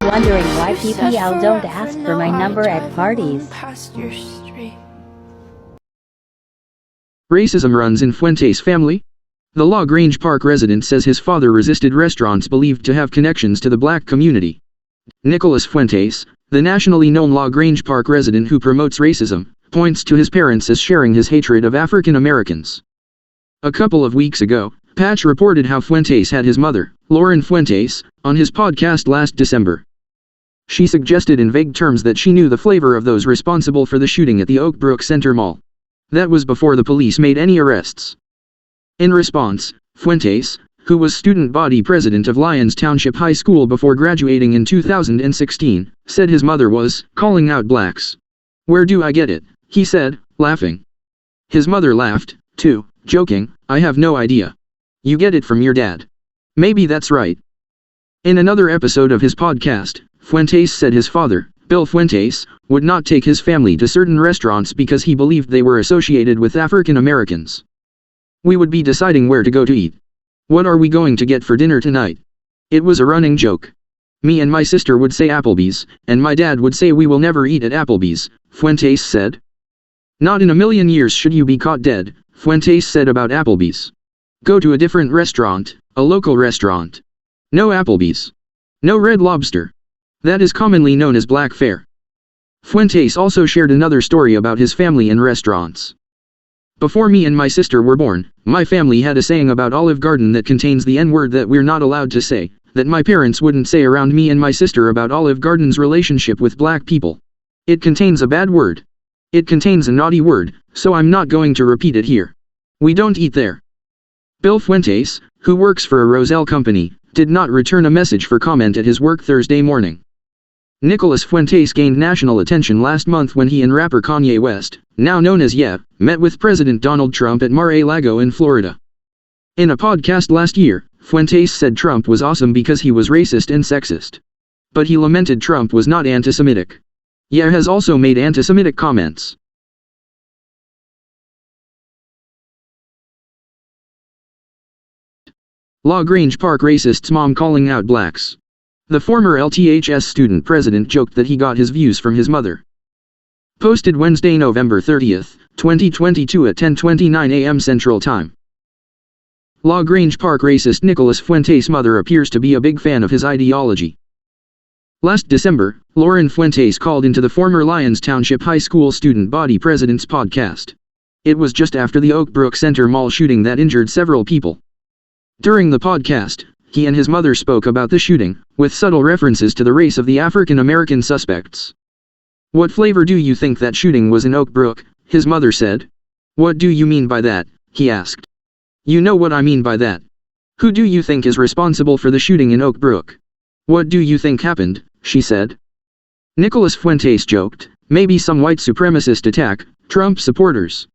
Wondering why people don't ask for my number at parties. Racism runs in Fuentes' family? The La Grange Park resident says his father resisted restaurants believed to have connections to the black community. Nicholas Fuentes, the nationally known La Grange Park resident who promotes racism, points to his parents as sharing his hatred of African Americans. A couple of weeks ago, Patch reported how Fuentes had his mother, Lauren Fuentes, on his podcast last December. She suggested in vague terms that she knew the flavor of those responsible for the shooting at the Oak Brook Center Mall. That was before the police made any arrests. In response, Fuentes, who was student body president of Lyons Township High School before graduating in 2016, said his mother was calling out blacks. "Where do I get it?" he said, laughing. His mother laughed, too, joking, "I have no idea. You get it from your dad. Maybe that's right." In another episode of his podcast, Fuentes said his father, Bill Fuentes, would not take his family to certain restaurants because he believed they were associated with African Americans. "We would be deciding where to go to eat. What are we going to get for dinner tonight?" It was a running joke. "Me and my sister would say Applebee's, and my dad would say we will never eat at Applebee's," Fuentes said. "Not in a million years should you be caught dead," Fuentes said about Applebee's. "Go to a different restaurant, a local restaurant. No Applebee's. No Red Lobster. That is commonly known as black fare." Fuentes also shared another story about his family and restaurants. "Before me and my sister were born, my family had a saying about Olive Garden that contains the N-word that we're not allowed to say, that my parents wouldn't say around me and my sister about Olive Garden's relationship with black people. It contains a bad word. It contains a naughty word, so I'm not going to repeat it here. We don't eat there." Bill Fuentes, who works for a Roselle company, did not return a message for comment at his work Thursday morning. Nicholas Fuentes gained national attention last month when he and rapper Kanye West, now known as Ye, met with President Donald Trump at Mar-a-Lago in Florida. In a podcast last year, Fuentes said Trump was awesome because he was racist and sexist. But he lamented Trump was not anti-Semitic. Ye has also made anti-Semitic comments. La Grange Park racist's mom calling out blacks. The former LTHS student president joked that he got his views from his mother. Posted Wednesday, November 30, 2022 at 10:29 a.m. Central Time. La Grange Park racist Nicholas Fuentes' mother appears to be a big fan of his ideology. Last December, Lauren Fuentes called into the former Lyons Township High School student body president's podcast. It was just after the Oak Brook Center Mall shooting that injured several people. During the podcast, he and his mother spoke about the shooting, with subtle references to the race of the African American suspects. "What flavor do you think that shooting was in Oak Brook?" his mother said. "What do you mean by that?" he asked. "You know what I mean by that. Who do you think is responsible for the shooting in Oak Brook? What do you think happened?" she said. Nicholas Fuentes joked, "Maybe some white supremacist attack, Trump supporters."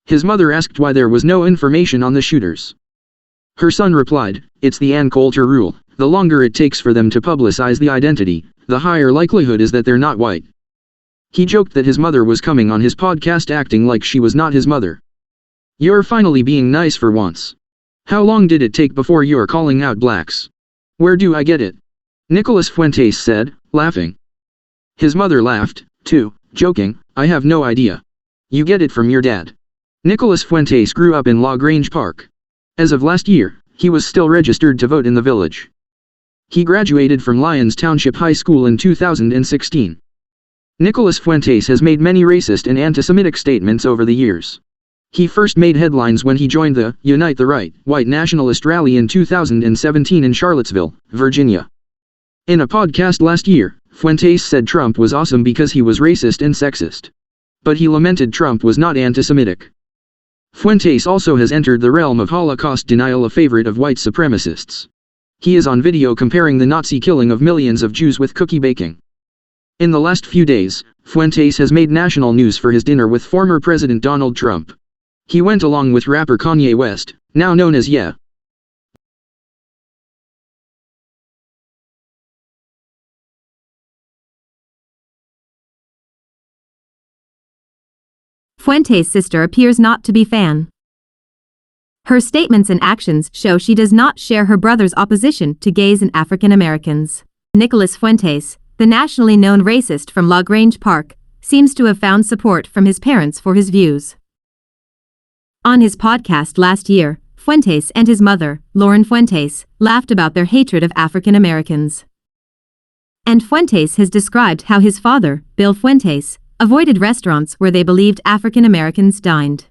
His mother asked why there was no information on the shooters. Her son replied, "It's the Ann Coulter rule. The longer it takes for them to publicize the identity, the higher likelihood is that they're not white." He joked that his mother was coming on his podcast acting like she was not his mother. "You're finally being nice for once. How long did it take before you're calling out blacks? Where do I get it?" Nicholas Fuentes said, laughing. His mother laughed, too, joking, "I have no idea. You get it from your dad." Nicholas Fuentes grew up in La Grange Park. As of last year, he was still registered to vote in the village. He graduated from Lyons Township High School in 2016. Nicholas Fuentes has made many racist and anti-Semitic statements over the years. He first made headlines when he joined the Unite the Right white nationalist rally in 2017 in Charlottesville, Virginia. In a podcast last year, Fuentes said Trump was awesome because he was racist and sexist. But he lamented Trump was not anti-Semitic. Fuentes also has entered the realm of Holocaust denial, a favorite of white supremacists. He is on video comparing the Nazi killing of millions of Jews with cookie baking. In the last few days, Fuentes has made national news for his dinner with former President Donald Trump. He went along with rapper Kanye West, now known as Ye. Fuentes' sister appears not to be fan. Her statements and actions show she does not share her brother's opposition to gays and African Americans. Nicholas Fuentes, the nationally known racist from Grange Park, seems to have found support from his parents for his views. On his podcast last year, Fuentes and his mother, Lauren Fuentes, laughed about their hatred of African Americans. And Fuentes has described how his father, Bill Fuentes, avoided restaurants where they believed African Americans dined.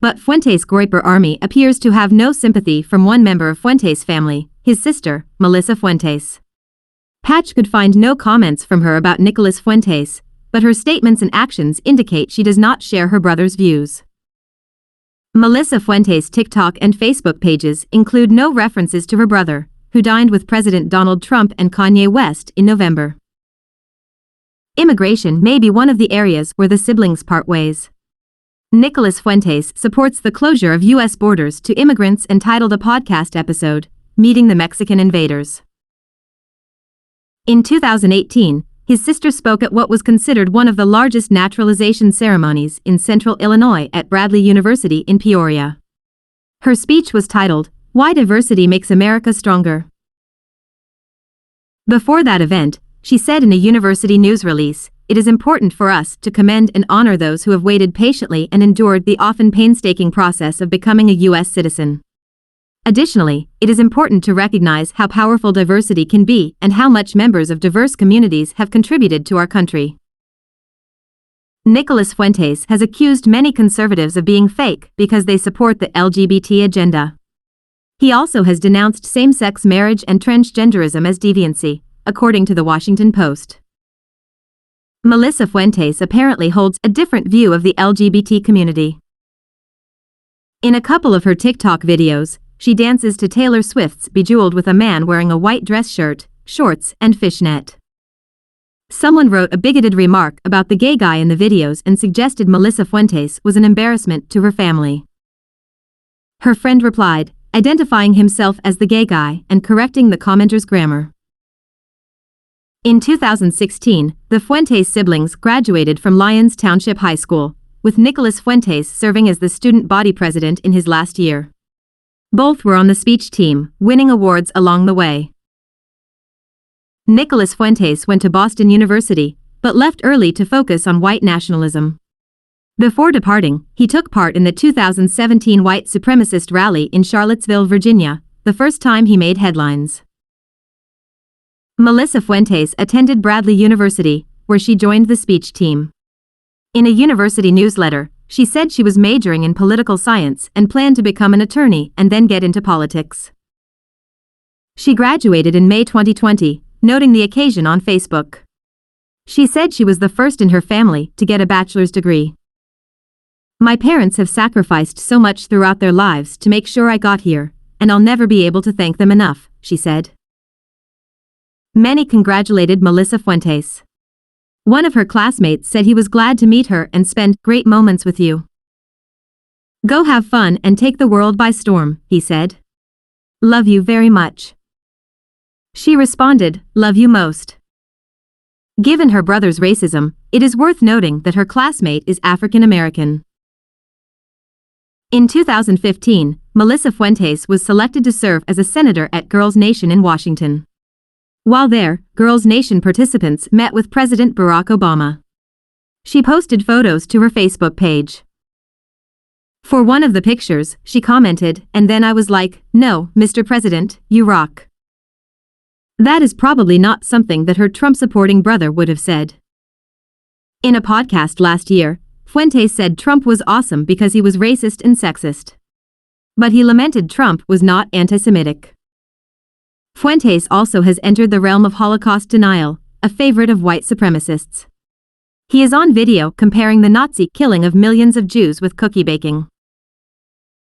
But Fuentes' Groyper army appears to have no sympathy from one member of Fuentes' family, his sister, Melissa Fuentes. Patch could find no comments from her about Nicholas Fuentes, but her statements and actions indicate she does not share her brother's views. Melissa Fuentes' TikTok and Facebook pages include no references to her brother, who dined with President Donald Trump and Kanye West in November. Immigration may be one of the areas where the siblings part ways. Nicholas Fuentes supports the closure of U.S. borders to immigrants and titled a podcast episode, Meeting the Mexican Invaders. In 2018, his sister spoke at what was considered one of the largest naturalization ceremonies in central Illinois at Bradley University in Peoria. Her speech was titled, Why Diversity Makes America Stronger. Before that event, she said in a university news release, "It is important for us to commend and honor those who have waited patiently and endured the often painstaking process of becoming a U.S. citizen. Additionally, it is important to recognize how powerful diversity can be and how much members of diverse communities have contributed to our country." Nicholas Fuentes has accused many conservatives of being fake because they support the LGBT agenda. He also has denounced same-sex marriage and transgenderism as deviancy, according to the Washington Post. Melissa Fuentes apparently holds a different view of the LGBT community. In a couple of her TikTok videos, she dances to Taylor Swift's Bejeweled with a man wearing a white dress shirt, shorts, and fishnet. Someone wrote a bigoted remark about the gay guy in the videos and suggested Melissa Fuentes was an embarrassment to her family. Her friend replied, identifying himself as the gay guy and correcting the commenter's grammar. In 2016, the Fuentes siblings graduated from Lyons Township High School, with Nicholas Fuentes serving as the student body president in his last year. Both were on the speech team, winning awards along the way. Nicholas Fuentes went to Boston University, but left early to focus on white nationalism. Before departing, he took part in the 2017 white supremacist rally in Charlottesville, Virginia, the first time he made headlines. Melissa Fuentes attended Bradley University, where she joined the speech team. In a university newsletter, she said she was majoring in political science and planned to become an attorney and then get into politics. She graduated in May 2020, noting the occasion on Facebook. She said she was the first in her family to get a bachelor's degree. "My parents have sacrificed so much throughout their lives to make sure I got here, and I'll never be able to thank them enough," she said. Many congratulated Melissa Fuentes. One of her classmates said he was glad to meet her and spend great moments with you. "Go have fun and take the world by storm," he said. "Love you very much." She responded, "Love you most." Given her brother's racism, it is worth noting that her classmate is African American. In 2015, Melissa Fuentes was selected to serve as a senator at Girls Nation in Washington. While there, Girls Nation participants met with President Barack Obama. She posted photos to her Facebook page. For one of the pictures, she commented, "And then I was like, no, Mr. President, you rock." That is probably not something that her Trump-supporting brother would have said. In a podcast last year, Fuentes said Trump was awesome because he was racist and sexist. But he lamented Trump was not anti-Semitic. Fuentes also has entered the realm of Holocaust denial, a favorite of white supremacists. He is on video comparing the Nazi killing of millions of Jews with cookie baking.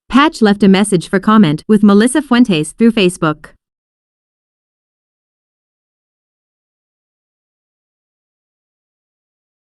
Patch left a message for comment with Melissa Fuentes through Facebook.